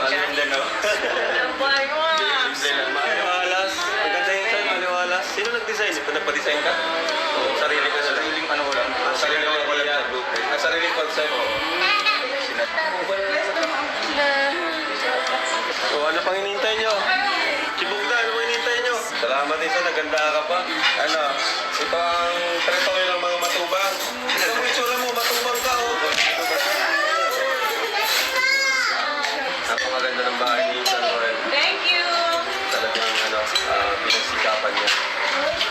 Mindanao. Ang bahay mo ah. Maliwalas. Ang ganda yung sa'yo, maliwalas. Sino nag-design? Ito nagpa-design ka? Oo, sarili ka sa sariling ano ko lang. Sarili ko lang na group. Sariling concept. So, ano pang hinihintay nyo? Chibugda, ano pang hinihintay nyo? Salamat din sa naganda ka pa. Ano, ito ang territory ng mga matubang. Ito mo itsura mo, matubang ka oh. Napakaganda ng bahay ni San Loren. Thank you. Talagang pinagsikapan niya.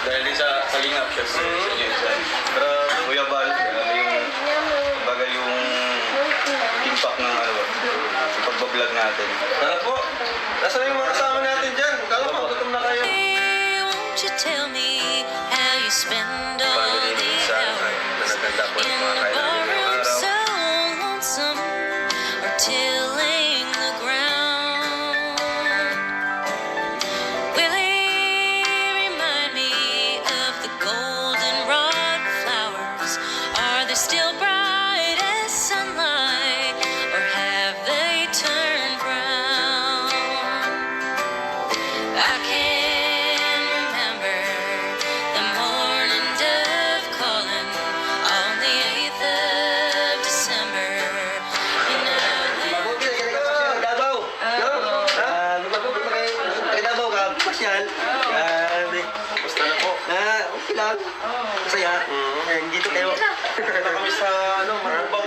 Dahil din sa kalingap siya sa Jason. Pero Kuya Bal, yung impact ng yung pagbablog natin. Tara po! Nasaan yung mga kasama natin dyan? Kala mo, gutom na kayo. Won't you tell me how you spend all Family the ni San, na hours naganda po in yung mga the kailangan ngayong ballroom araw. so lonesome or tilling the ground? Will they remind me of the goldenrod flowers? Are they still bright as sunlight or have they turned brown? I can remember the morning dove calling on the 8th of December. And Mabuti na kaya ka sa Davao. Mabuti na kay Davao ka. Pasyal. Basta na po. Okay lang. Masaya. Dito kayo. Punta kami sa matubang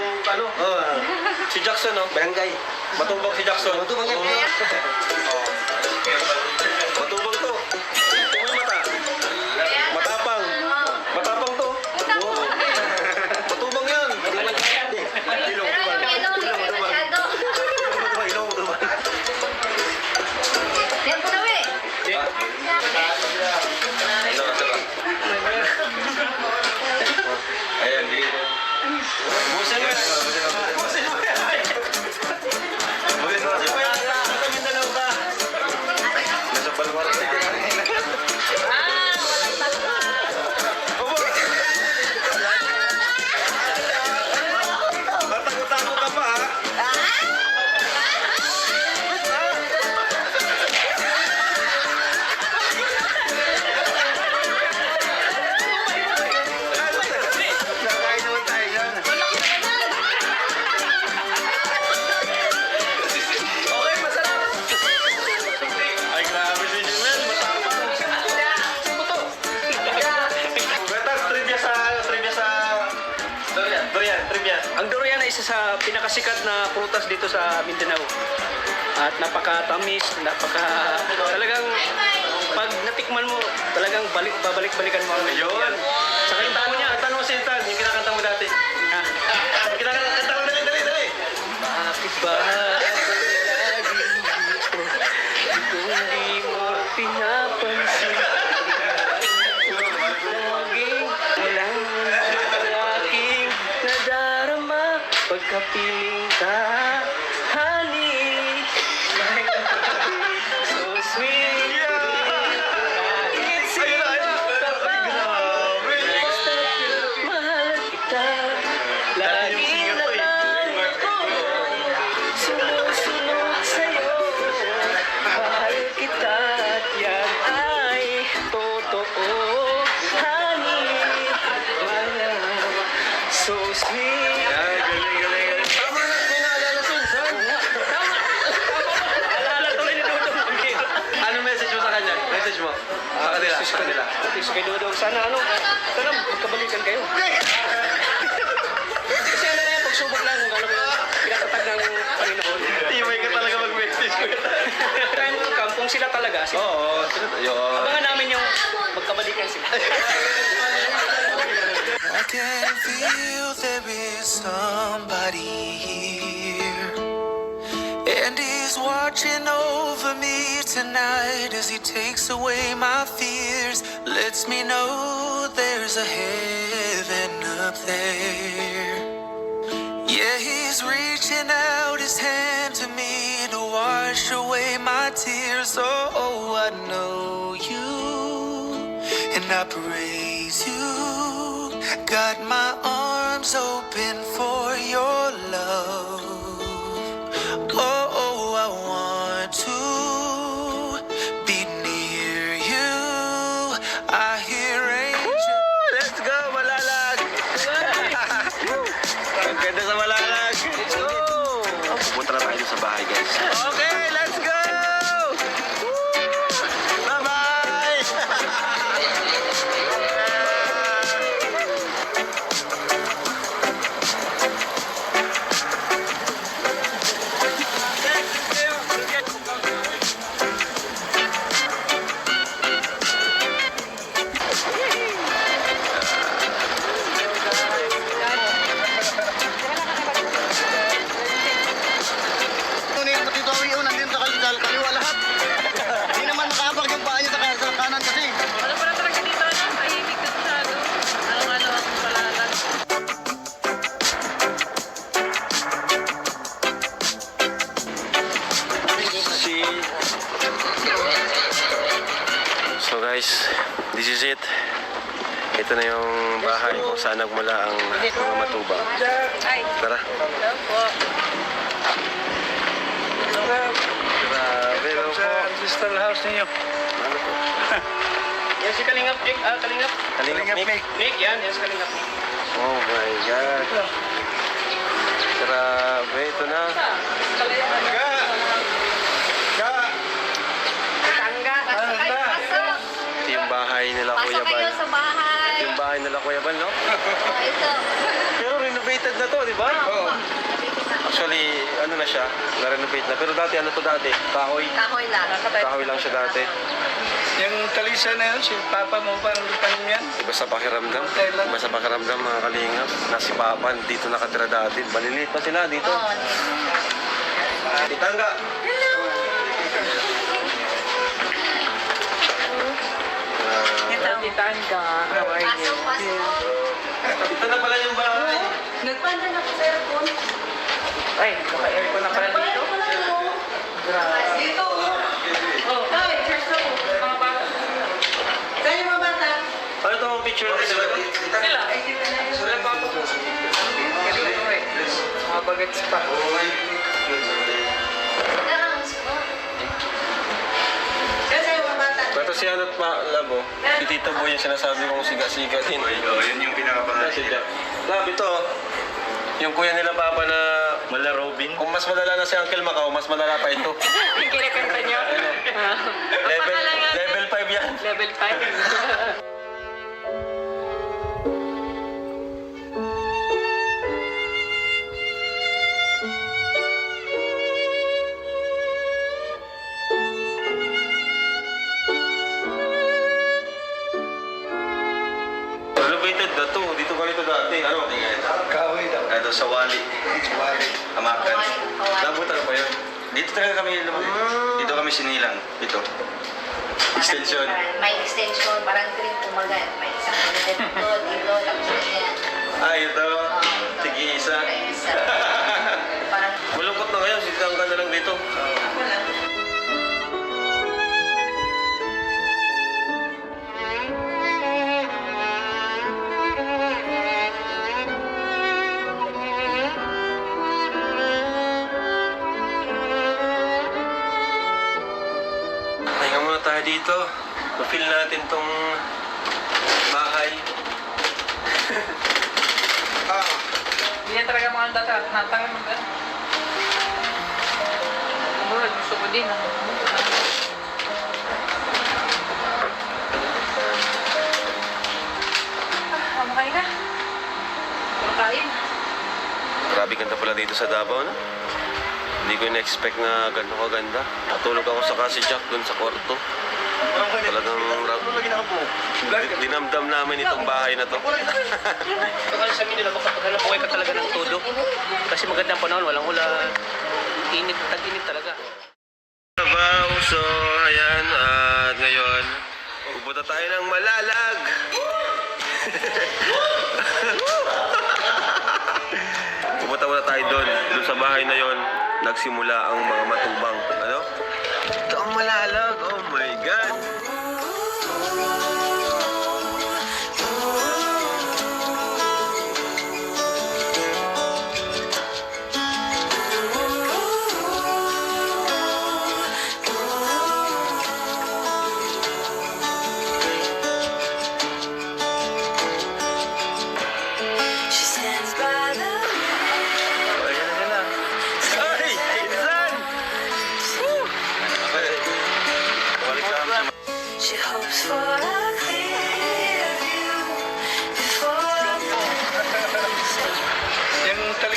si Jackson Barangay. Matubang si Jackson. Matubang yan. Oo. Matubang to. Tingnan mo mata. Matapang. Matapang to. Oo. Matubang yan. Ilong. Ayan, dito. Busin mo yan. Busin mo yan. Busin mo yan. Sa Mindanao ka. Nasa Balwarte. Tatakot-takot ka pa, ha? Nakain naman tayo yan. Okay, masarap. Ay, grabe si Jumel. Matapang. Sino to? Betas, trivia sa... Durian, trivia. Ang durian ay isa sa pinakasikat na prutas dito sa Mindanao. At napakatamis, talagang pag natikman mo, talagang babalik-balikan mo. Ayun. Sa kanta mo niya, Kanta mo si Tan, yung kinakanta mo dati. ha? Kinakanta mo, dali. Bakit ba lagi dito? Hindi mo pinapansin. Laging walang aking nadarama pagkapiling ka, honey. So sweet. Kahit sino ka pa, mahal kita. Laging natalo ko, sumusunod sa'yo. Mahal kita at yan ay totoo, honey. My love, so sweet. Galing. Tama na, may naalala si San. Tama. Alala tuloy ni Dudong. Ano message mo sa kanya? Message mo? Sa kanila. Sa kanila. Please kay Dudong, sana magkabalikan kayo. Kasi ano na yan, pagsubok lang kung ano yung pinatatag ng Panginoon. Timay ka talaga mag-message ko. Time will come kung sila talaga. Oo. Yun. Abangan namin yung magkabalikan sila. I can feel there is somebody here, and he's watching over me tonight as he takes away my fears, lets me know there's a heaven up there. Yeah, he's reaching out his hand to me to wash away my tears. Oh, I know you, and I praise you. Got my arms open for your love. Oh, I want wanted to be near you. I hear angels. Let's go, Malalag! Ang ganda sa Malalag! Let's go! Pupunta na tayo sa bahay, guys. Okay, let's go! Bye-bye! Dito ako yun, nandito sa kaliwa lahat. Hindi naman makabag yung paa niya sa kanan kasi. Wala pala talaga dito, ano? Tahimik na masyado. Ano-ano akong palalag. So guys, this is it. Ito na yung bahay kung saan nagmula ang mga matubang. Ay, Tara. hello po. Grabe, no po. Ancestral house ninyo. Ano po? Yan si Kalingap Nick. Kalingap. Kalingap Nick. Nick, yan si Kalingap Nick. Oh my God. Grabe, ito na. Tangga, pasok kayo, pasok. Ito yung bahay nila Kuya Pasok kayo Bal. sa bahay. Ito yung bahay nila Kuya Bal, no? Oh, ito. Pero renovated na to, di ba? Oo. Actually, ano na siya, na-renovate na. Pero dati, ano to dati? Kahoy. Kahoy lang. Kahoy lang siya dati. Yung kalisa na yun, si Papa mo parang tanim yan. Iba sa pakiramdam. Iba sa pakiramdam, mga kalingap. Na si Papa, dito nakatira dati. Maliliit pa sila dito. Oo. Tangga. Tangga. Pasok, pasok. Ito na pala yung bahay. Nagpanda na po sa aircon. Ay, naka-aircon na pala dito. Dito. Oh, ay, cheers na po. Mga bata. Saan yung mga bata? Ano ito ang picture na sila? Sila. Sila pa po. Galing ko eh. Mga bagets pa. Saan yung mga bata? Ito si Anot pa, Labo. Si Tito Boy yung sinasabi kong siga-siga din. Yun yung pinakapangalan. Lab, ito. Yung kuya nila Papa na Mala Robin. kung mas malala na si Uncle Macau, mas malala pa ito. Yung kinakanta niyo? Level, level 5 yan. Level 5. Renovated na to. Dito ganito dati. Ano? Kahoy daw. Ano sa Wali. Wali. Amakan. Nabutan pa yun. Dito talaga kami lumaki. Dito kami sinilang. Ito. Extension. May extension, parang green kumaga. May isang dito, dito, tapos yan. Ah, ito. Tigi isa. Parang Malungkot na ngayon. Sitang ka na lang dito. Pahinga muna tayo dito. Ma-feel natin tong bahay. Hindi yan talaga mga data. Natangin mo ka. Mura, gusto ko din. Mamay na. Kumakain. Grabe ganda pala dito sa Davao, no? Hindi ko in-expect na ganito kaganda. Natulog ako sa kasi Jack dun sa kwarto. Talagang dinamdam namin itong bahay na to. Saka sa amin nila, buhay ka talaga ng todo. Kasi magandang panahon, walang ulan. Init, tag-init talaga. Davao, so ayan, at ngayon, pupunta tayo ng Malalag. Pupunta muna tayo doon sa bahay na yon. Nagsimula ang mga matubang. Ano? Ito ang Malalag. Oh my God.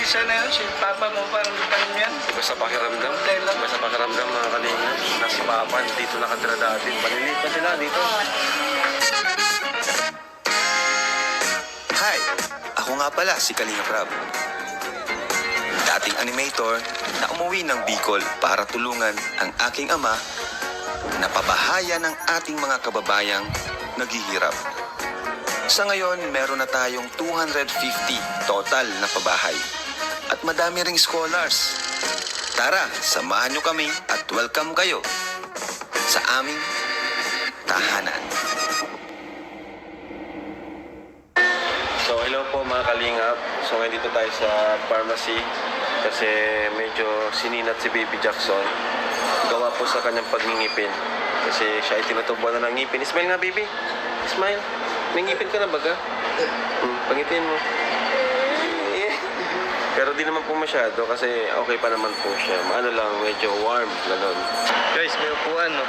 isa na yun, si Papa mo parang paano yan? Iba sa pakiramdam. Iba sa pakiramdam mga kalinga. Na si Papa dito nakatira dati. Maliliit pa sila dito. Hi! Ako nga pala si Kalinga Prab. Dating animator na umuwi ng Bicol para tulungan ang aking ama na pabahaya ng ating mga kababayang naghihirap. Sa ngayon, meron na tayong 250 total na pabahay at madami ring scholars. Tara, samahan nyo kami at welcome kayo sa aming tahanan. So hello po mga kalingap. So ngayon dito tayo sa pharmacy kasi medyo sininat si Baby Jackson. Gawa po sa kanyang pagngingipin. Kasi siya ay tinutubuan na ng ngipin. Smile nga baby. Smile. May ngipin ka na baga? Pangitin mo. Pero di naman po masyado kasi okay pa naman po siya. Ano lang, medyo warm. Ganon. Guys, may upuan, no?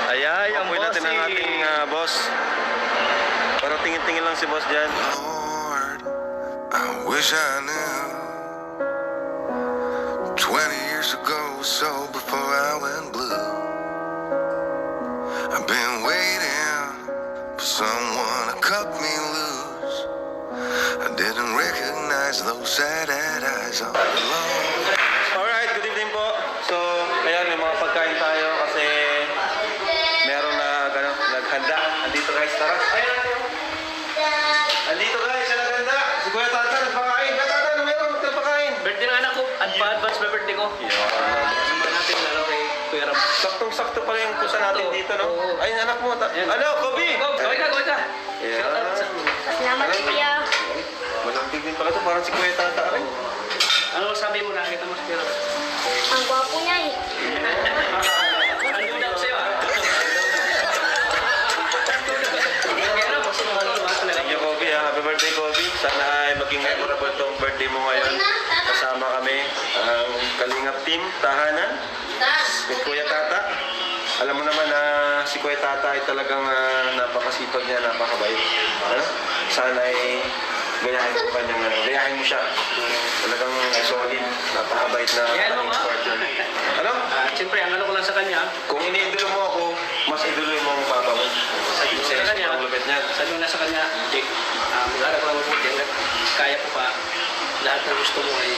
Ay, ang Amoy natin ang ating boss. Parang tingin-tingin lang si boss dyan. Lord, I wish I knew 20 years ago, so before I went blue. I've been waiting for someone to cut me loose. I didn't recognize those sad-eyed eyes all along. Alright, good evening po. So, ayan, may mga pagkain tayo kasi meron na naghanda. Andito guys, tara. Ayan, andito guys, sa naghanda. Si Kuya Tata, nagpakain. Kuya Tata, ano meron? Nagpakain. Birthday ng anak ko. Advance na birthday ko. Naman natin laro kay Kuya Ram. Saktong-sakto pala yung pusa natin dito, no? Oo. Ay, anak mo. Ano, Kobe? Gawin ka. Yeah. Salamat kuya. Malampig din pala ito. Parang si Kuya Tata rin. Ano sabi mo, nakita mo si Kuya Ram? Ang gwapo niya eh. Ang duda ko sa'yo, ah. Kuya Ram, mas mga Thank you, Kobe. Happy birthday, Kobe. Sana ay maging memorable tong birthday mo ngayon. Kasama kami ang Kalingap Team, Tahanan, with Kuya Tata. Alam mo naman na si Kuya Tata ay talagang napakasipag niya, napakabait. Ano? Sana ay gayahin mo kanyang gayahin mo siya. Talagang solid, napakabait na Yan mo, ha? partner. Ano? Siyempre, ang ano ko lang sa kanya, Kung iniidolo mo ako, mas idolo mo ang papa mo. sa kanya, Ang lupit niya. sabi ko na sa kanya, Jake, mag-aral ko lang mabuti, hanggat kaya ko pa, lahat ng gusto mo ay,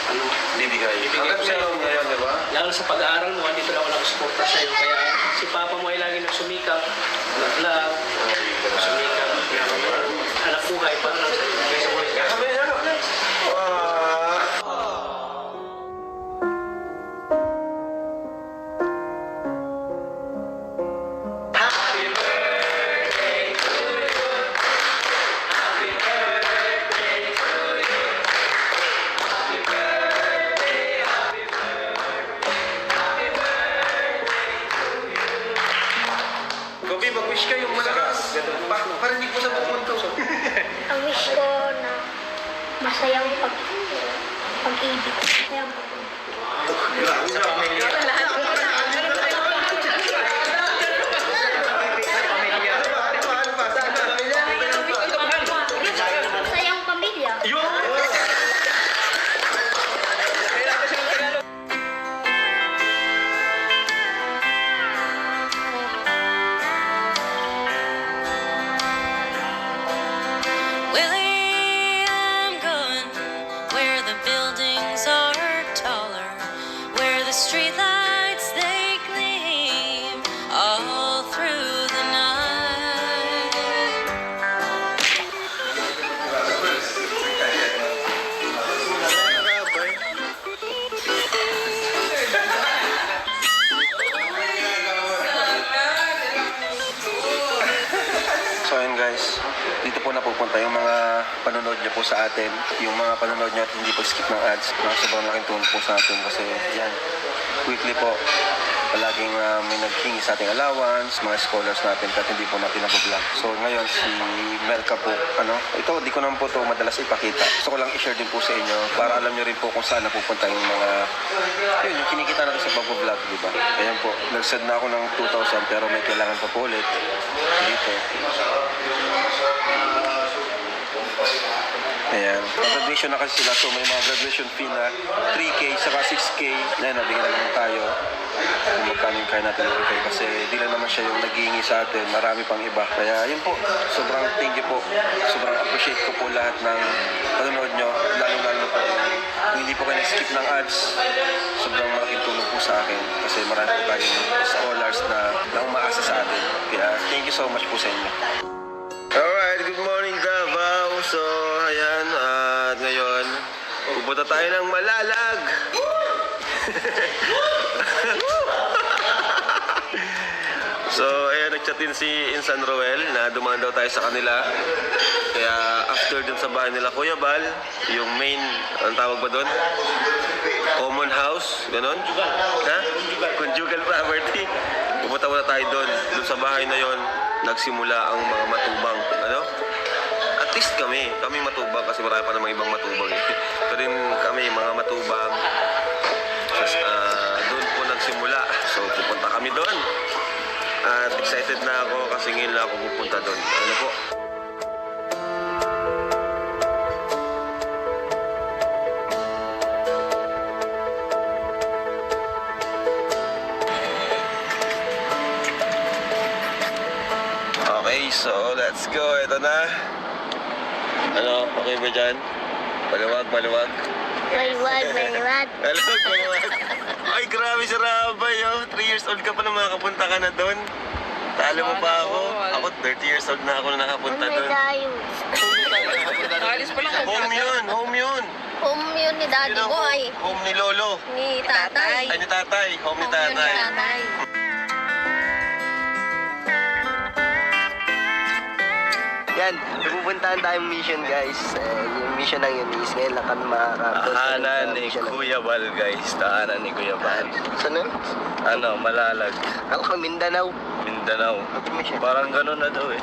ano, Bibigay. Bibigay Hanggang ko sa sa'yo. ngayon, di ba? lalo sa pag-aaral mo, dito lang ako nakasuporta sa'yo, kaya si Papa mo ay lagi nagsumikap, nag-vlog, sumikap, anak buhay, para lang sa'yo. Kaya sa buhay ka. Kami, ano? Kobe, mag-wish kayo malakas. Parang hindi po sa pupunto. Ang wish ko na masayang pag-ibig. Masayang Sa pamilya. Masayang pamilya. Willie, I'm going where the buildings are taller, where the streetlights they gleam all through the night. So ayun guys, dito po napupunta yung mga panonood nyo po sa atin. Yung mga panonood nyo at hindi po skip ng ads. Sobrang laking tulong po sa atin kasi yan, weekly po. Palaging may naghingi sa ating allowance, mga scholars natin kahit hindi po natin nag-vlog. So ngayon si Melka po, ito di ko naman po ito madalas ipakita. Gusto ko lang i-share din po sa inyo para alam nyo rin po kung saan napupunta yung mga, yung kinikita natin sa pag-vlog, di ba? Kaya po, nag-send na ako ng 2,000 pero may kailangan pa po ulit dito. Ayan. Graduation na kasi sila. So may mga graduation fee na 3K saka 6K. Ayan, nabigyan na naman tayo. Kung magkano yung kaya natin ibigay. Kasi di lang naman siya yung naghihingi sa atin. Marami pang iba. Kaya yun po. Sobrang thank you po. Sobrang appreciate ko po lahat ng panonood nyo. Lalo-lalo po kung hindi po kayo nag-skip ng ads. Sobrang malaking tulong po sa akin. Kasi marami po tayong scholars na umaasa sa atin. Kaya thank you so much po sa inyo. Alright, good morning Davao. So, ayan, at ngayon, pupunta tayo ng Malalag. So, ayan, nag-chat din si Insan Roel na dumaan daw tayo sa kanila. Kaya, after dun sa bahay nila Kuya Bal, yung main, ang tawag ba dun? Common house, ganon? Ha? Conjugal property. Pupunta muna tayo dun. Dun sa bahay na yon nagsimula ang mga matubang. Ano? At least kami matubang kasi marami pa namang ibang matubang. Ito rin kami, mga matubang. Doon po nagsimula. So, pupunta kami doon. At excited na ako kasi ngayon lang ako pupunta doon. Ano po? Okay, so let's go. Ito na. Ano, okay ba dyan? Maluwag. Maluwag. Maluwag. Ay, grabe si Rabay, oh. 3 years old ka pa na makapunta ka na doon. Talo mo pa ako. Ako, 30 years old na ako na nakapunta doon. Alis pa lang ako. Home yun. Home yun ni daddy Yun ang mo ay. home ni Lolo. Ni tatay. Ay, ni tatay. Home ni Home yun ni tatay. tatay. Yan, pupuntahan tayong mission guys. Yung mission ng yun is ngayon lang kami makakapos. Tahanan ni Kuya Bal, guys. Tahanan ni Kuya Bal. Saan na? Ano, Malalag. Ako, Mindanao. Mindanao. Mission. Parang ganun na daw eh.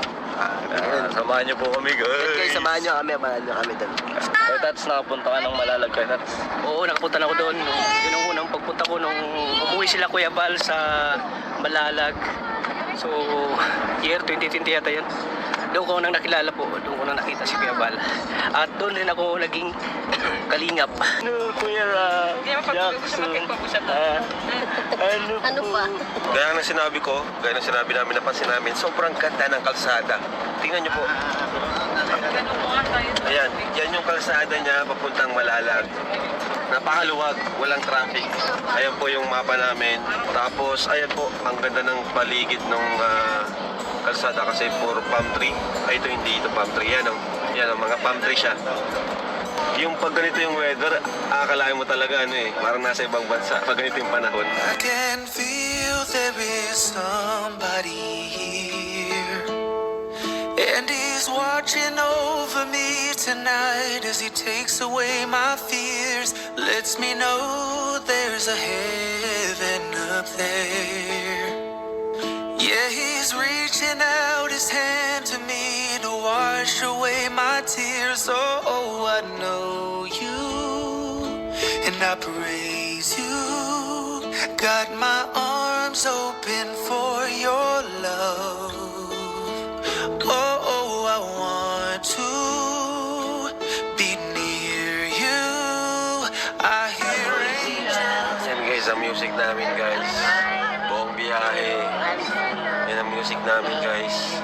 Samahan niyo po kami, guys. Okay, samahan nyo kami doon. Kuya Tats, nakapunta ka ng Malalag, Kuya Tats. Oo, nakapunta na ako doon. Yun ang unang pagpunta ko nung umuwi sila Kuya Bal sa Malalag. So, year 2020 yata yun. Doon ko nang nakilala po, doon ko nang nakita si Kuya Bal. At doon din ako naging kalingap. Ano, Kuya Ra? Hindi naman pag-usap Ano pa? Gaya ng sinabi ko, gaya ng sinabi namin, napansin namin, sobrang ganda ng kalsada. Tingnan niyo po. Ayan, yan yung kalsada niya papuntang Malalag. Napakaluwag, walang traffic. Ayan po yung mapa namin. Tapos, ayan po, ang ganda ng paligid ng kalsada kasi puro palm tree. Ay, ito hindi, ito palm tree. Yan, yan, mga palm tree siya. Yung pag ganito yung weather, akalain mo talaga parang nasa ibang bansa pag ganito yung panahon. I can feel there is somebody here, and he's watching over me tonight as he takes away my fears, lets me know there's a heaven up there. Yeah, he's reaching out his hand to me to wash away my tears. Oh, I know you, and I praise you. Got my arms open for your love. Oh, I want to be near you. I hear angels. Yan guys, ang music namin guys. Buong biyahe. Yan ang music namin guys.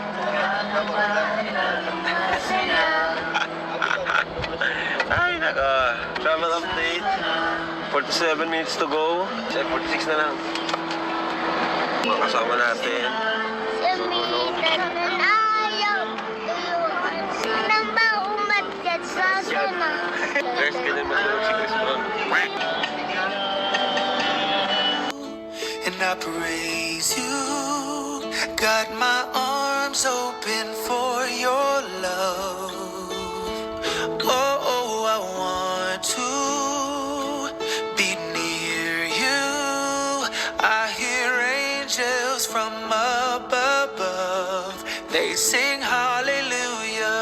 Ay, naka. Travel update. 47 minutes to go. 46 na lang. Mga kasama natin. Guys, ganyan matulog si Chris Brown. And I praise you. Got my arms open for your love. Oh, I want to be near you. I hear angels from up above. They sing hallelujah.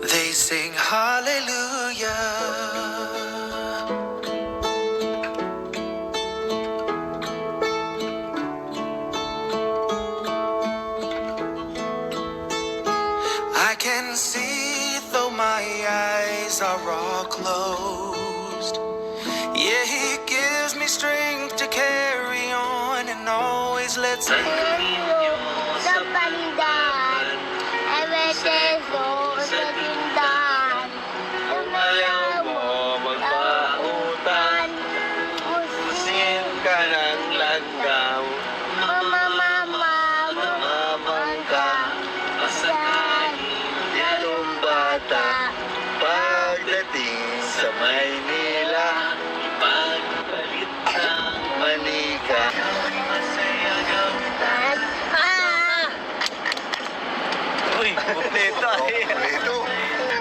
They sing hallelujah. closed. Yeah, he gives me strength to carry on and always lets me. Sa pandan, ay beseso sa tindahan. Umayaw mo magpautan, usin ka ng langgam, mamamang ka, masakain lalong bata. pagdating sa Maynila, ipagpalit ng manika. Uy, kompleto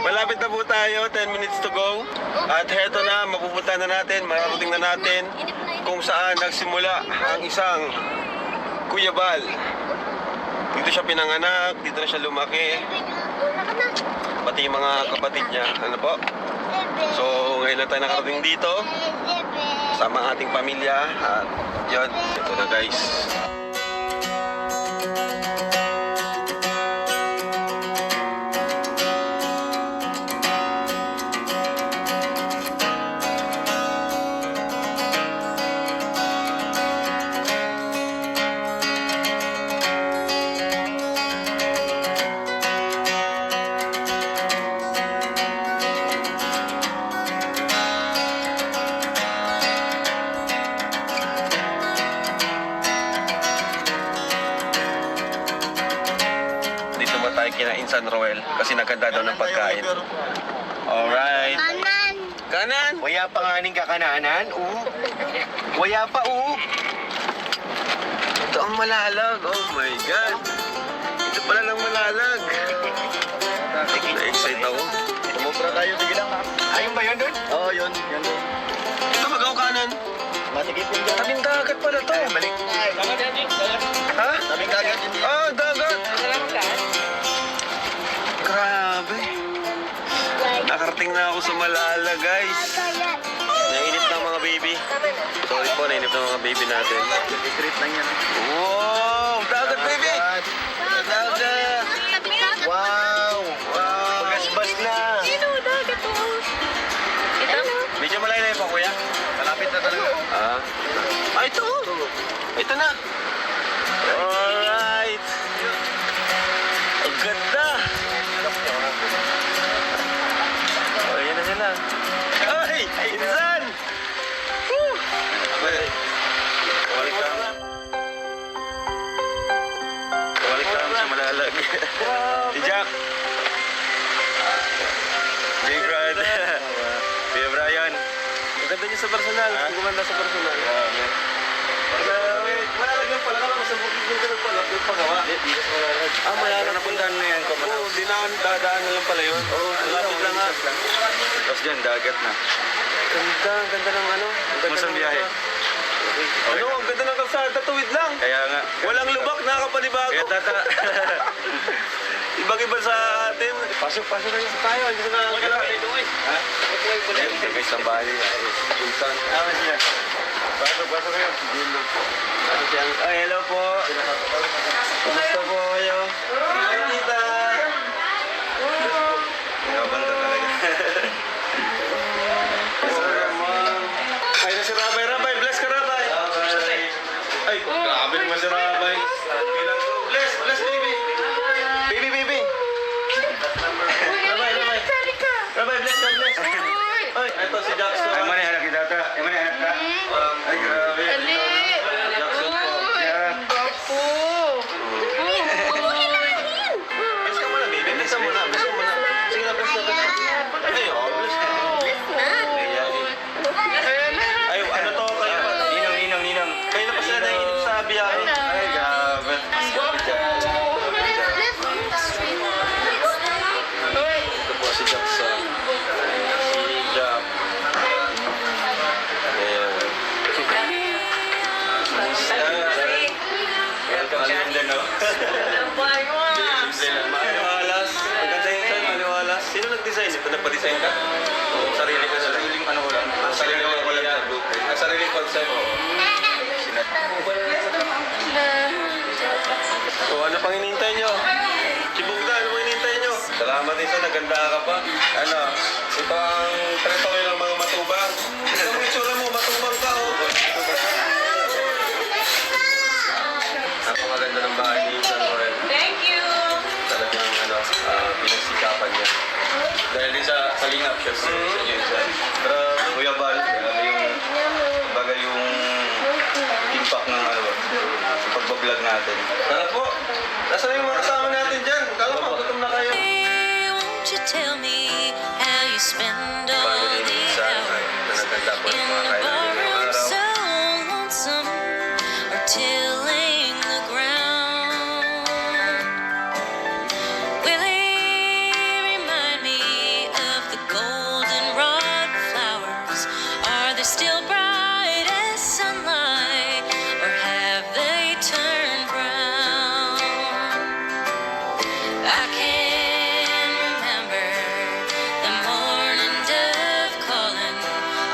Malapit na po tayo, 10 minutes to go. At heto na, mapupunta na natin, mararating na natin kung saan nagsimula ang isang Kuya Bal. Dito siya pinanganak, dito na siya lumaki. Pati yung mga kapatid niya, ano po? So, ngayon lang tayo nakarating dito. Kasama ang ating pamilya. At yun, ito na guys. Dito ba tayo kinain San Roel? Kasi naganda daw ng pagkain. Alright. Kanan, Kanan! Waya pa nga ning kakananan, Waya pa, Ito ang malalag. Oh my God. Ito pala lang malalag. Na-excite ako. Kumupra tayo, sige lang ha. Ayun ba yun doon? Oo, yun. Ito magaw kanan. Matigipin ka. Tabing dagat pala to. Balik. Ha? Tabing kagat yun. Ah, dagat. Grabe. Nakarating na ako sa Malala, guys. Nainip ng mga baby. Sorry po, nainip ng mga baby natin. Street lang yan. Wow! Dagat, baby! Dagat! Wow! Wow! Pagasbas na! Medyo malayo na yun pa, kuya. Malapit na talaga. Ah. Ah, ito! Ito na! Alright! Ang ganda! Oh, yan na sila. Ay! Insan! Woo! Balik ka. Balik ka sa Malalag. Si Jack. Big Brad. Kuya Brian. Ang ganda niya sa personal. Gumanda sa personal. Malalag lang pala. Kala ko sa bukid yung ganun pala. Yung pagawa. Ah, Malalag. Napuntahan na yan ko. Oo, dadaan na lang pala yun. Oo, lapit lang ha. Tapos dyan, dagat na. Ganda, ang ganda ng ano. Ang ganda Kumusta ang ng biyahe? kalsada. Ano, ang ganda ng kalsada. Tuwid lang. Kaya nga. Walang lubak, nakakapanibago. Kaya tata. Ibang-iba sa atin. Pasok na sa tayo. Hindi na ang kalaki. Ha? Ito guys, ang bahay niya. Sultan. Tama siya. Pasok kayo. Ano siyang... Ay, hello po. Kumusta po kayo? Hi, tita. Gabanda talaga. Ay, na si Rabay. Rabay, bless ka, Rabay. Ay, grabe naman si Rabay. Bless, bless, baby. Baby, baby. Rabay, Rabay. Rabay, bless ka, bless. Ay, ito si Jackson. Ay, mana anak kita, ta? Ay, mana anak ka? Ay, grabe. Jackson po. Yeah. Bless ka muna, baby. Bless ka muna. Bless ka muna. Sige na, bless ka, bless ka. Ay, oh, bless ka. Ay, ano to kayo? Ninong. Kayo na pa sila naiinip sa biyahe. Ay, grabe. Ito po si Jackson. Si Jack. Ayan. Welcome sa Mindanao. Maliwalas. Ang ganda yun sa'yo, maliwalas. Sino nag-design? Ito nagpa-design ka? Sarili ko sa Sariling ano ko lang. Sarili ko lang. Sariling concept. So ano pang hinihintay nyo? Chibugda, ano pang hinihintay nyo? Salamat din sa naganda ka pa. Ano? Ito ang teritoryo ng mga matubang. Ito ang itsura mo, matubang ka, oh. Napakaganda ng bahay ni San Loren. Thank you. Talagang pinagsikapan niya. Dahil din sa kalingap, syempre, sa Jensen. Pero Kuya Bal, yung impact ng pagbablog natin. Tara po. Nasaan yung mga kasama natin dyan? Kala mo, gutom na kayo. Hey, won't you tell me how you spend all the hours in the barroom so lonesome or tilling the ground? Will he remind me of the goldenrod flowers? Are they still bright as sunlight or have they turned brown? I can remember the morning dove calling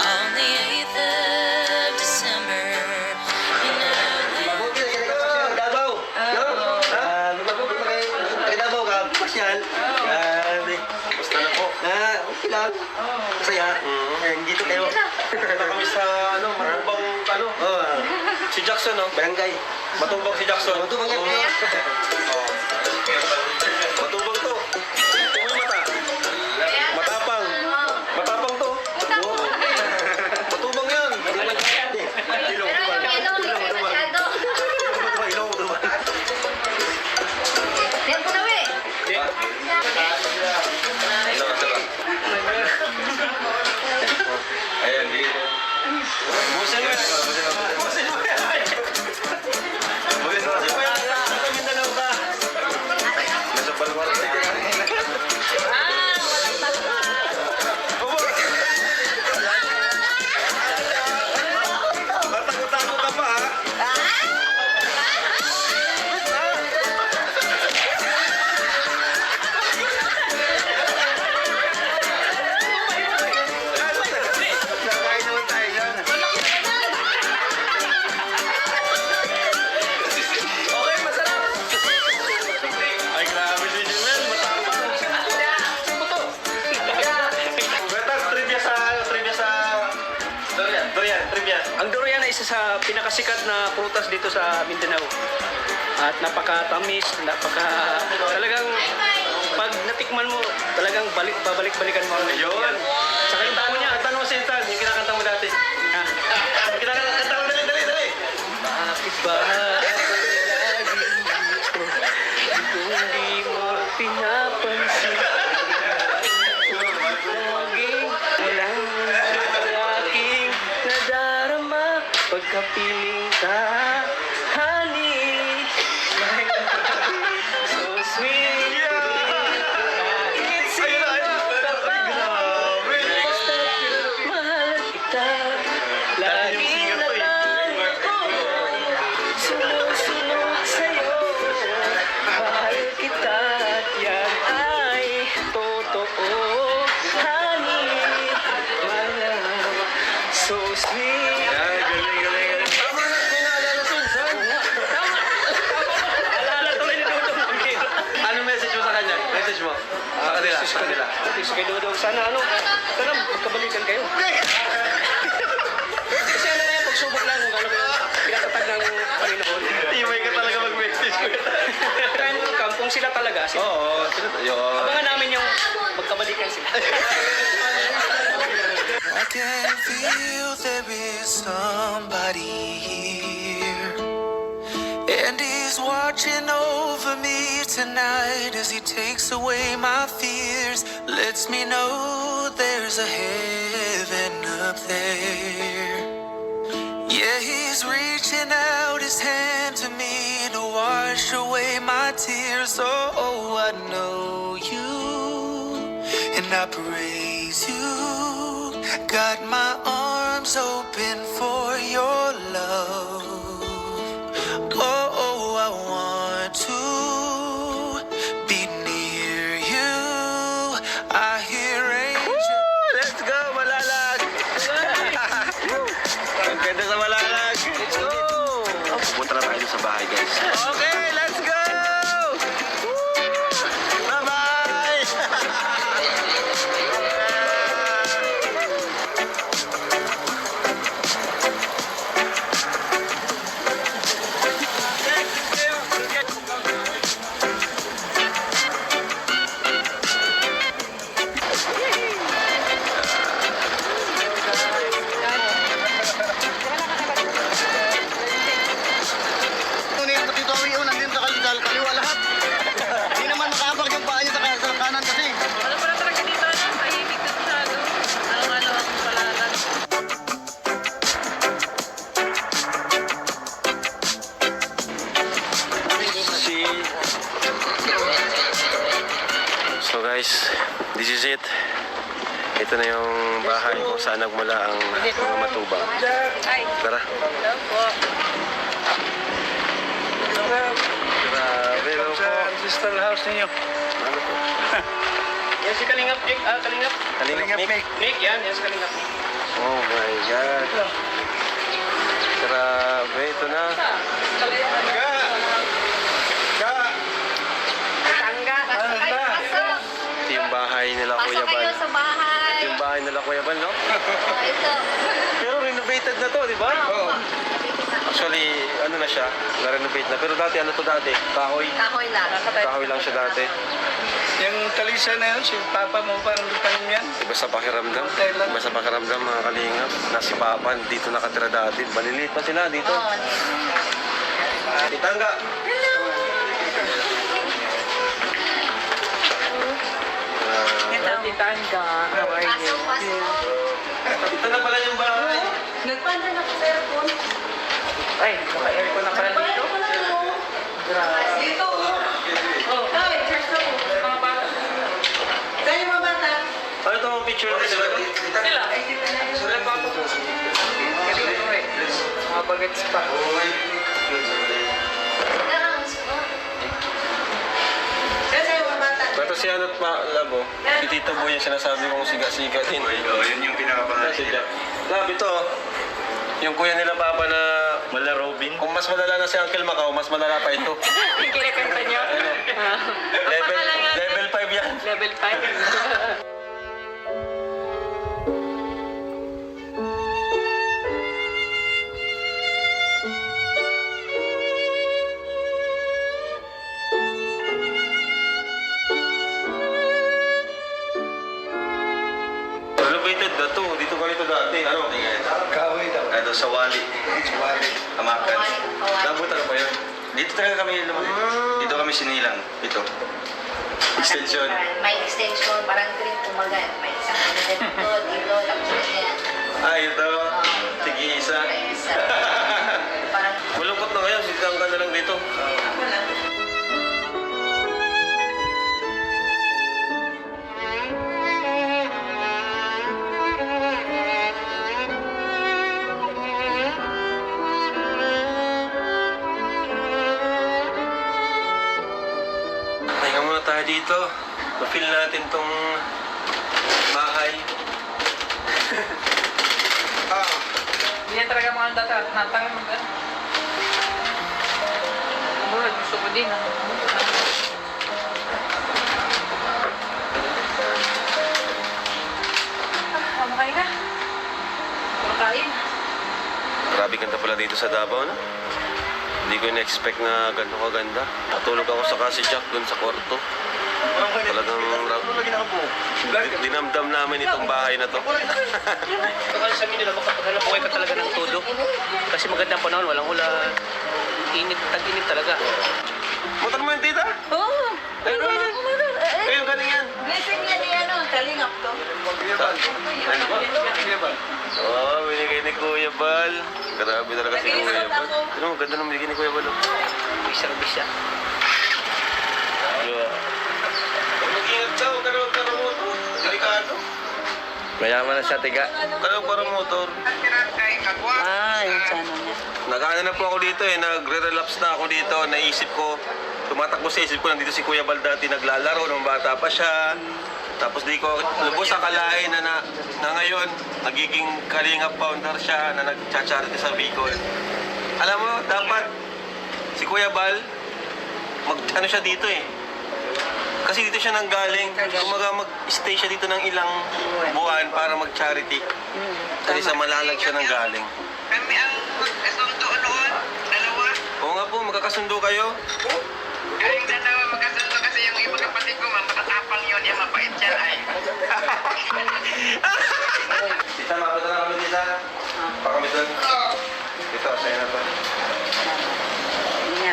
on the 8th of December. You know, Mabuti na Davao. No? Mabuti pa kayo. Taga Davao ka, pasyal. Basta na po. Okay lang. Masaya. Dito kayo. Punta kami sa, matubang, si Jackson, no? Barangay. Matubang si Jackson. Matubang yan. Matubang to. Tumay mata. Matapang. Matapang to. Matubang yan. Pero yung ilong, hindi masyado. Yan po na, we. Ayan, dito. Busin mo yan. Busin mo yan. Busin mo yan. Sa Mindanao ka. Nasa Balwar. Matakot-takot ka pa, ha? Nakain naman tayo yan. Okay, masarap. Ay, grabe si Jimel. Matapang. Betas, trivia sa... Durian, trivia. Ang durian ay isa sa pinakasikat na prutas dito sa Mindanao. At napakatamis, talagang pag natikman mo, talagang babalik-balikan mo. Ayun. Saka yung damo niya. Tanong si Intan, yung kinakanta mo dati. Ha? Kinakanta mo, dali. Bakit ba lagi dito? Hindi mo pinapansin. Laging walang aking nadarama pagkapiling ka, honey. So sweet. Kahit sino ka pa. Basta mahal kita. Lagi na lang ako sumusunod sa'yo. Mahal kita at yan ay totoo. Honey, my love, so sweet. Galing. Tama na, may naalala to, Insan. Tama. Alala tuloy ni Dudong. Anong message mo sa kanya? Message mo? Sa kanila. Message kay Dudong. Sana magkabalikan kayo. Kasi ano na yan, pagsubok lang kung ano pinatatag ng Panginoon. Timay ka talaga mag-message ko. Kaya yung kampong sila talaga. Oo. Abangan namin yung magkabalikan sila. I can feel there is somebody here, and he's watching over me tonight as he takes away my fears, lets me know there's a heaven up there. Yeah, he's reaching out his hand to me to wash away my tears. Oh, I know you, and I praise you. Got my arms open for your love. Oh, I want to be near you. I hear angels. Let's go, Malalag! Ang ganda sa Malalag! Let's go! Pupunta na tayo sa bahay, guys. Okay, let's go! Bye-bye! Ito na yung bahay kung saan nagmula ang mga matubang. Ay, Tara. hello po. Grabe, no po. Crystal house ninyo. Ano po? Yan si Kalingap, Nick. Kalingap. Kalingap Mick. Nick, yan si Kalingap Nick. Oh my God. Grabe, ito na. Tangga, pasok kayo, pasok. Ito yung bahay nila Kuya Pasok kayo Bal. sa bahay. Ito yung bahay nila Kuya Bal, no? Oh, ito. Pero renovated na to, di ba? Oo. Actually, ano na siya, na-renovate na. Pero dati, ano to dati? Kahoy. Kahoy lang. Kahoy lang siya dati. Yung talisa na yun, si Papa mo parang lupanin yan. Iba sa pakiramdam. Iba sa pakiramdam, mga kalingap. Na si Papa, dito nakatira dati. Maliliit pa sila dito. Oo. Tangga. Titangga. How are Pasok, pasok. Ito na pala yung bahay. Nagpanda na ko sa aircon. Ay, naka-aircon na pala dito. Dito. Oh, ay, cheers na po. Mga bata. Saan yung mga bata? Ano ito ang picture nila? Sila. Sila pa po. Galing ko eh. Mga bagets pa. Saan yung mga bata? Ito si Anot pa, Labo. Si Tito Boy yung sinasabi kong siga-siga din. Yun yung pinakapangasin. Lab, ito. Yung kuya nila Papa na Mala Robin. kung mas malala na si Uncle Macau, mas malala pa ito. Yung kinakanta niyo. Level, level 5 yan. Level 5. Renovated na to. Dito ganito dati. Ano? Kahoy daw. Ito sa Wali. Wali. Amakan. Kawali. Nabutan pa yun. Dito talaga kami lumaki. Dito kami sinilang. Ito. Extension. May extension, parang green kumaga. May isang ano dito, tapos ganyan. Ah, ito. Sige, isa. May isa. Parang Malungkot na ngayon. Sitang ka na lang dito. ako lang. Pahinga muna tayo dito. Ma-feel natin tong bahay. Hindi yan talaga mga data. Natangin mo ka. Murad, gusto ko din. Kumakain na. Kumakain. Grabe ganda pala dito sa Davao, no? Hindi ko in-expect na ganito kaganda. Natulog ako sa kasi Jack dun sa kwarto. Talagang dinamdam namin itong bahay na to. Kapag sa amin nila, makapaghanap buhay ka talaga ng todo. Kasi magandang panahon, walang ulan. Init, tag-init talaga. Motor mo yung tita? Oo. Ayun, galing yan. Blessing yan ni ano, kalingap to. Oo, binigay ni Kuya Bal. Grabe talaga si Kuya Bal. Ano, ganda nang binigay ni Kuya Bal. May service siya. Mag-ingat ka, huwag ka na motor. Delikado. Mayaman na siya, tiga. Kaya para motor. Ah, yung sana niya. Nag-ano na po ako dito eh, nagre-relapse na ako dito. Naisip ko, tumatakbo sa isip ko, nandito si Kuya Bal dati naglalaro nung bata pa siya. Tapos di ko lubos akalain na ngayon, nagiging Kalingap founder siya na nag-charity sa Bicol. Alam mo, dapat si Kuya Bal, ano siya dito eh. Kasi dito siya nanggaling, mag-stay siya dito ng ilang buwan para mag-charity. Kasi sa Malalag siya nanggaling. Kami ang magkasundo noon, dalawa. Oo nga po, magkakasundo kayo. Kayong dalawa magkasundo kasi yung ibang kapatid ko, makatapang yun, yung mapait siya ay. Tita, mapunta na kami dito. Pa kami doon. Dito, sa'yo na to.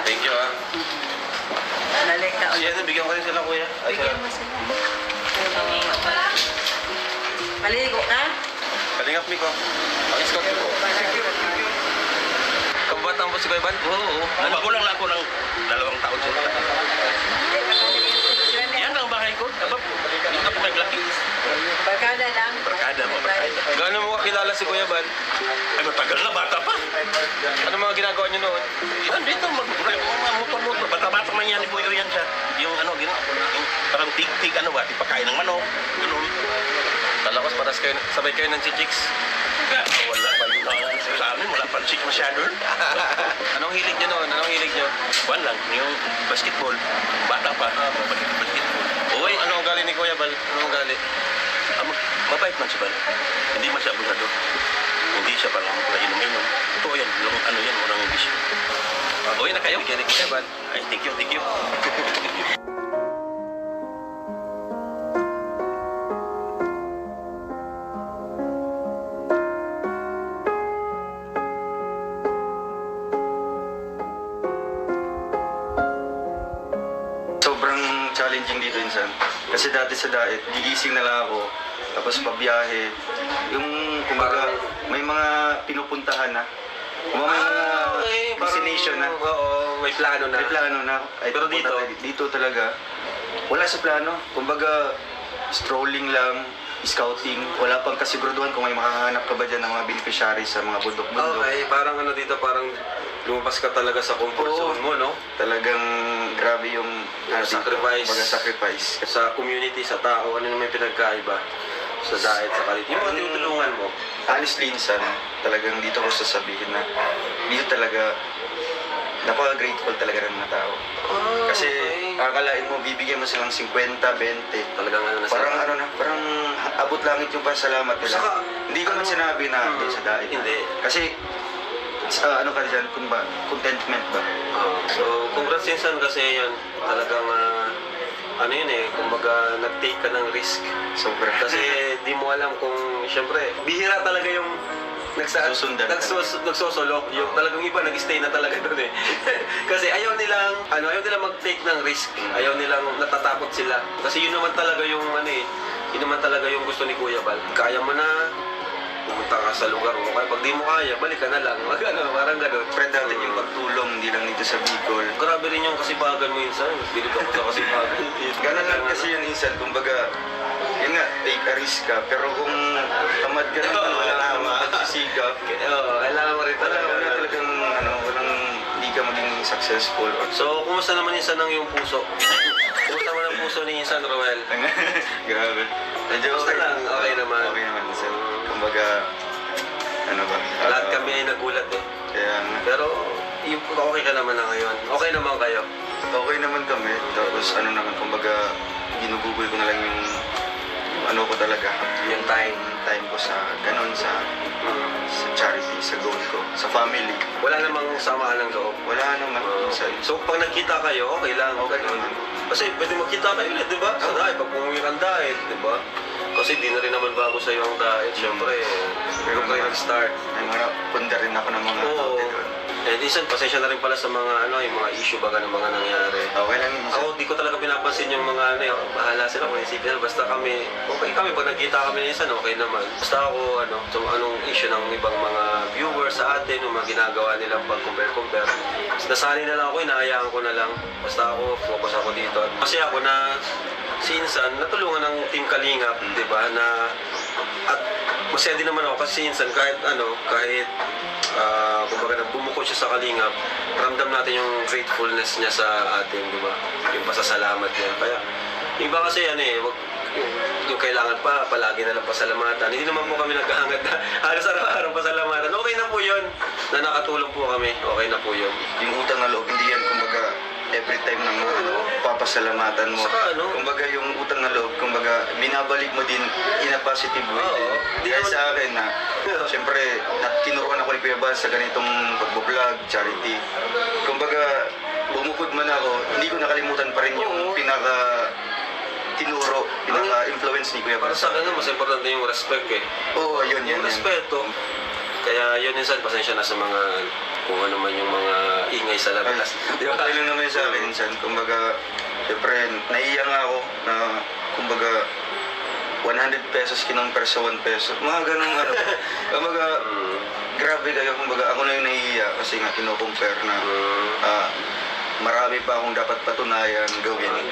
Thank you ah. Balik ka Sige, bigyan ko rin sila kuya. Ay, sila. Maligo ka? Kalingap Miko. Ang iskot ko. Kabatang po si Kuya Bal? Oo. Magulang lang ako ng 2 taon sa mga. Yan ang bahay ko. Dito po naglaki. Barkada lang. kilala si Kuya Bal. Ay, matagal na, bata pa. Ano mga ginagawa niyo noon? Yan, dito, mga motor-motor. Bata-bata man yan, ibuyo yan siya. Yung ano, yung parang tig-tig, ano ba, pagkain ng manok. Ganun. Talakos, paras kayo, sabay kayo ng chichiks. Wala pa yun. Sa amin, wala pa chick masyado. Anong hilig niyo noon? Anong hilig niyo? Kuwan lang, yung basketball. Bata pa. Basketball. Uy, ano ugali ni Kuya Bal? Ano ugali? Mabait man siya ba? Hindi man siya abusado. Hindi siya parang nainom-inom. Ito yan, ano yan, walang bisyo. Uy, na kayo? Kaya ni Kuya Bal. Ay, thank you, thank you. Sobrang challenging dito insan. Kasi dati sa diet, gigising na lang ako, tapos pabiyahe. Yung, kumbaga, may mga pinupuntahan na. May mga destination na. Oo, may plano na. May plano na. Ay, Pero pupunta dito? tayo. Dito talaga, wala sa plano. Kumbaga, strolling lang, scouting. Wala pang kasiguraduhan kung may makahanap ka ba dyan ng mga beneficiaries sa mga bundok-bundok. Okay, parang ano dito, parang lumabas ka talaga sa comfort zone mo, no? Talagang grabe yung Sacrifice. Kumbaga, sacrifice. Sa community, sa tao, ano naman yung pinagkaiba sa diet, sa kalit. Yung mga tinutulungan mo. Honestly, insan, talagang dito ko sasabihin na dito talaga napaka-grateful talaga ng mga tao. Kasi akalain mo, bibigyan mo silang 50, 20. Talagang ano na Parang ano na, parang abot langit yung pasalamat nila. Saka, Hindi ko man sinabi na doon sa diet. Hindi. Kasi ano ka dyan, contentment ba? So, congrats Insan kasi yun, talagang ano yun eh, kumbaga nag-take ka ng risk. Sobra. Kasi di mo alam kung, syempre, bihira talaga yung Susundan. nagsosolok. Yung talagang iba nag-stay na talaga doon eh. Kasi ayaw nilang mag-take ng risk. Ayaw nilang natatakot sila. Kasi yun naman talaga yung yun naman talaga yung gusto ni Kuya Bal. Kaya mo na, pumunta ka sa lugar mo. Kaya pag di mo kaya, balik ka na lang. Parang gano'n. Friend natin yung pagtulong, hindi lang dito sa Bicol. Grabe rin yung kasipagan mo Insan. Bilib ako sa kasipagan. Ganun lang kasi yun insan, kumbaga, yun nga, take a risk ka. Pero kung tamad ka naman, wala ka magsisigap. Kailangan mo rin talaga. Wala talagang, hindi ka maging successful. So, kumusta naman Insan ang iyong puso? Kumusta naman ang puso ni Insan, Roel? Grabe. Medyo Kumusta lang? Okay naman. Okay naman insan. Kumbaga, ano ba? Lahat kami ay nagulat eh. Kaya, Pero, okay ka naman na ngayon. Okay naman kayo. okay naman kami. Tapos, naman, kumbaga, ginugugol ko na lang yung ano ko talaga. Yung time. Time ko sa, ganun, sa charity, sa goal ko, sa family. Wala namang samaan ng loob. Wala naman. Insan. So, pag nagkita kayo, okay lang. Okay naman. Kasi pwede magkita kayo ulit, di ba? Sa diet, pag pumuwi kang diet, di ba? Kasi di na rin naman bago sa'yo ang diet. Siyempre, pero kayo nag-start. May mga punda rin ako ng mga Oo. tao doon. Eh, Insan, pasensya na rin pala sa mga, yung mga issue baga ng mga nangyari. Okay lang yun. Ako, di ko talaga pinapansin yung mga bahala sila kung isipin nila. Basta kami, okay kami. Pag nagkita kami na Insan, okay naman. Basta ako, so, anong issue ng ibang mga viewers sa atin, yung mga ginagawa nilang pag-compare. Nasali na lang ako, inaayaan ko na lang. Basta ako, focus ako dito. Kasi ako na, si Insan, natulungan ng Team Kalingap, di ba, at masaya din naman ako kasi si Insan, kahit kumbaga bumukod siya sa Kalingap, ramdam natin yung gratefulness niya sa atin, di ba? Yung pasasalamat niya. Kaya, iba kasi yung kailangan pa, palagi na lang pasalamatan. Hindi naman po kami naghahangad na halos araw-araw pasalamatan. Okay na po yun, na nakatulong po kami. Okay na po yun. Yung utang na loob, hindi yan kumbaga every time na papasalamatan mo. Saka kumbaga yung utang na loob, kumbaga binabalik mo din in a positive way. Oo. Din. Kaya sa akin na, siyempre, tinuruan ako ni Kuya Bal sa ganitong pagbo-vlog, charity. Kumbaga, bumukod man ako, hindi ko nakalimutan pa rin yung pinaka-influence ni Kuya Bal. Para sa akin, mas importante yung respect eh. Oo, yun. Yung respeto. Kaya yun Insan, pasensya na sa mga kung ano man yung mga ingay sa labas. Di ba? Okay lang naman sa akin, Insan. Kumbaga, siyempre, naiiyak nga ako na, kumbaga, 100 pesos kinumpare sa 1 peso. Mga ganun kumbaga, grabe kayo. Kumbaga, ako na yung naiiyak kasi nga kinukumpare na marami pa akong dapat patunayan gawin.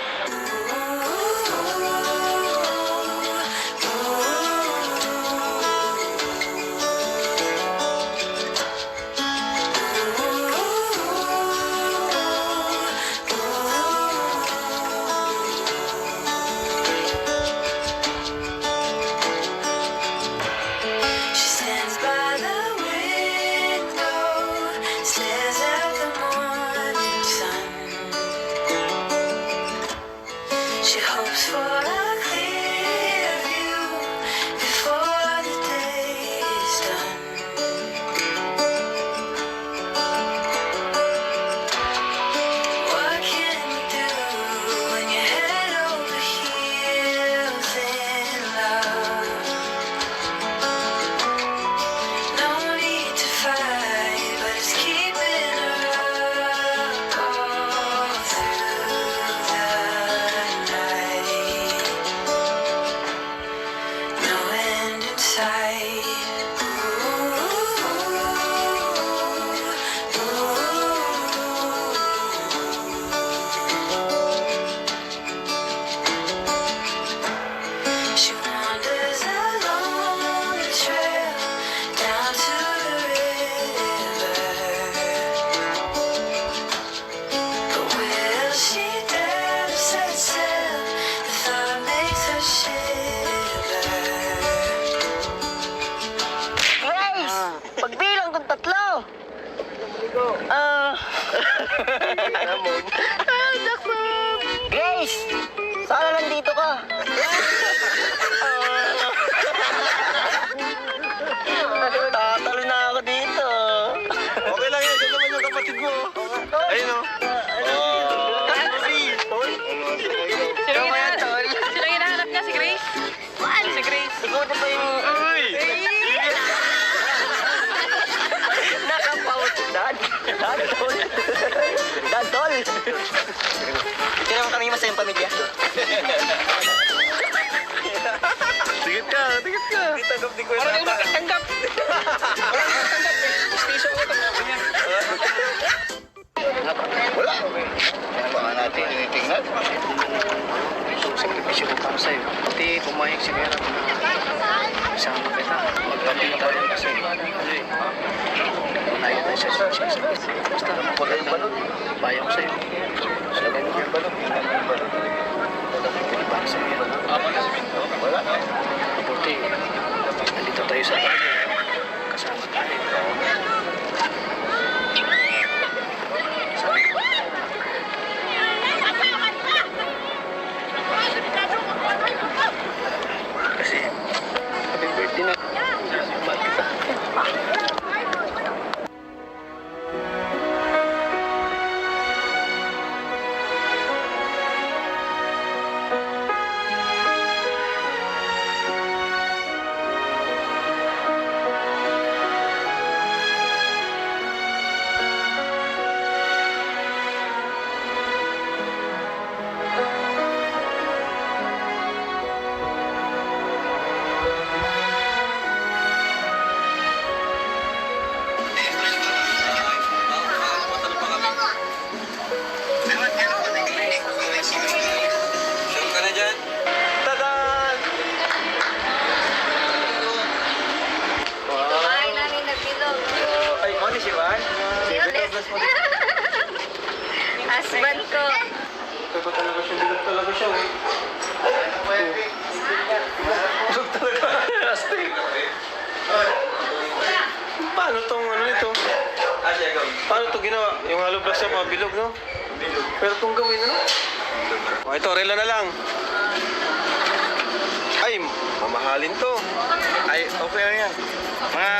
Grace! Sana nandito ka? Tatalo na ako dito. Okay lang yan. Ito naman yung kapatid mo. Ayun o. Sino hinahanap niya? Si Grace? Si Grace. Ikaw na ba yung... Nakapaut. Dadol. Dadol. Ito naman kami masayang pamilya. Tigit ka. Tanggap ni Kuya Parang yung Tata. nakatanggap. Station ko ito. Wala. Baka natin tinitingnan. Ito, sakripisyo ko para sa'yo. Pati pumayag si Kuya Rab. Isama kita. Magpapin tayo kasi. Malayo tayo sa success. Basta, wala lang. Bayan ko sa'yo. Sabi mo yung balot. Para sa'yo. Wala. Mabuti. Nandito tayo sa bayan. Kasama tayo. Kasi, happy birthday na. Mahal kita. Saan ka na dyan? Tadan! Bahay namin nagbilog. Ay, mo ni si Juan? Husband ko. Bilog talaga siya. Bilog talaga. Astig. Paano tong ano ito? Paano ito ginawa? Yung hollow blocks niya mga bilog, no? Pero itong gawin, ano? O, ito, relo na lang. Ay, mamahalin to. Ay, okay lang yan. Mga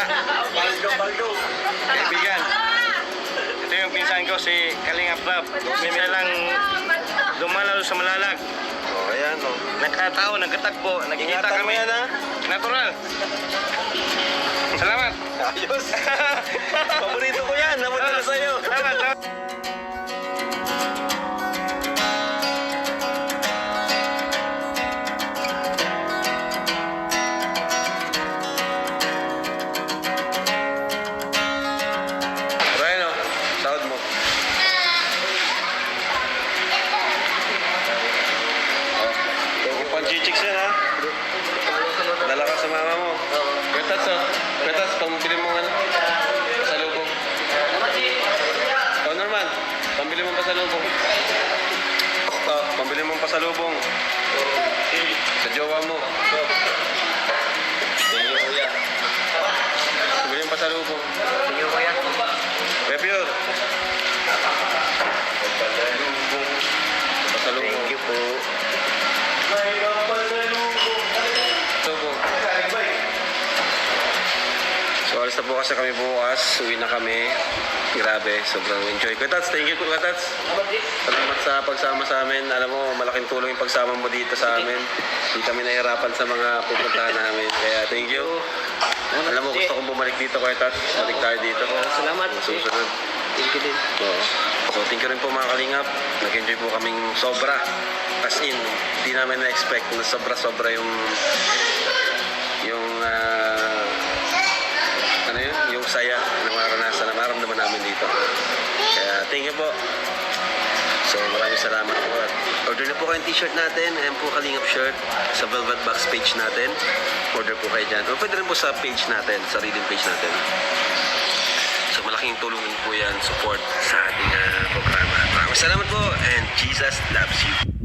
baldo. Kaibigan. Ito yung pinsan ko, si Kalingap Rab. Minsan lang dumalaw sa Malalag. O, ayan, o. Nagkatao, nagkatagpo, nagkikita Ingatan mo kami. yan, ha? Natural. Salamat. Ayos. Paborito ko yan. Napunta na sa'yo. Salamat. Ryan, o. Sahod mo. Yung panchichicks yan, ha? Dala ka sa mama mo. Kwetas, o. Kwetas, pambili mo ano? Pasalubong. O, Norman. Pambili mo pasalubong. Pambili mo pasalubong. Sa jowa mo. Pambili mo pasalubong. Pepyor. Pasalubong. Thank you po. Pasalubong. So, alis na po kasi kami bukas. Uwi na kami. Grabe, sobrang enjoy. Kuyatats, thank you Kuyatats. Salamat sa pagsama sa amin. Alam mo, malaking tulong yung pagsama mo dito sa amin. Hindi kami nahirapan sa mga pupuntahan namin. Kaya thank you. Alam mo, gusto kong bumalik dito Kuyatats. Balik tayo dito. Salamat. Susunod. Thank you din. Oo. So, thank you rin po mga kalingap. Nag-enjoy po kaming sobra. As in, hindi namin na-expect na sobra-sobra yung ano yun? Yung saya na maranasan na maramdaman namin dito. Kaya, thank you po. So, maraming salamat po. At order na po kayong t-shirt natin. Ayan po kalingap shirt sa Velvet Box page natin. Order po kayo dyan. O pwede rin po sa page natin, sa reading page natin. So malaking tulong po yan, support sa ating programa. Maraming salamat po and Jesus loves you.